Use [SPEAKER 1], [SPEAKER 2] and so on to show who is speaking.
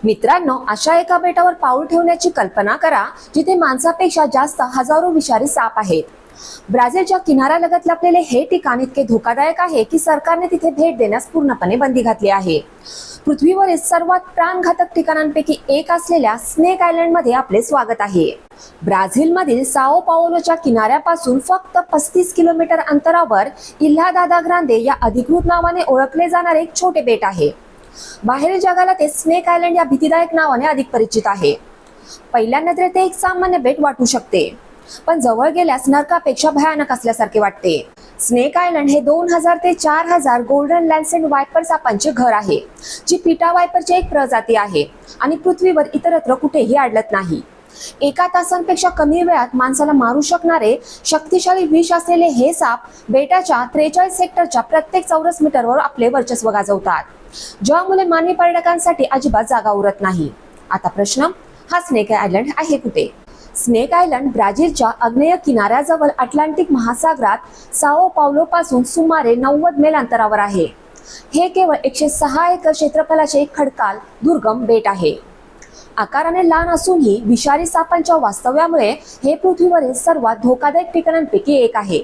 [SPEAKER 1] मित्रांनो, अशा एका बेटावर पाऊल ठेवण्याची कल्पना करा जिथे माणसापेक्षा जास्त हजारो विषारी साप आहेत. ब्राझीलच्या किनाऱ्यालगत लपलेले हे ठिकाण इतके धोकादायक आहे की सरकारने तिथे भेट देण्यास पूर्णपणे बंदी घातली आहे. पृथ्वीवरील सर्वात प्राणघातक ठिकाणांपैकी एक असलेल्या स्नेक आयलंड मध्ये आपले स्वागत आहे. ब्राझीलमधील साओ पाओलोच्या किनाऱ्यापासून फक्त 35 किलोमीटर अंतरावर इल्हा दादा ग्रांदे या अधिकृत नावाने ओळखले जाणारे एक छोटे बेट आहे. बाहेरील जगाला ते स्नेक आयलंड या भीतीदायक नावाने अधिक परिचित आहे. पहिल्या नजरेत ते एक सामान्य बेट वाटू शकते, पण जवळ गेल्यास नरकापेक्षा भयानक असल्यासारखे वाटते. स्नेक आयलंड हे 2000 ते 4000 गोल्डन लॅन्सेट वायपर सापांचे घर आहे, जी पिटा वायपरची एक प्रजाती आहे आणि पृथ्वीवर इतरत्र कुठेही आढळत नाही. एका तासांपेक्षा कमी वेळात माणसाला मारू शकणारे शक्तिशाली विष असलेले हे साप बेटाच्या 43 हेक्टरच्या प्रत्येक चौरस मीटरवर आपले वर्चस्व गाजवतात, ज्यामुळे मानवी पर्यटकांसाठी अजिबात जागा उरत नाही. आता प्रश्न, हा स्नेक आयलंड आहे कुठे? स्नेक आयलंड ब्राझीलच्या आग्नेय किनाऱ्याजवळ अटलांटिक महासागरात साओ पावलो पासून सुमारे 90 मैल अंतरावर आहे. हे केवळ 106 एकर क्षेत्रफळाचे एक खडकाळ दुर्गम बेट आहे. आकाराने लहान असूनही विषारी सापांच्या वास्तव्यामुळे हे पृथ्वीवरील सर्वात धोकादायक ठिकाणांपैकी एक आहे.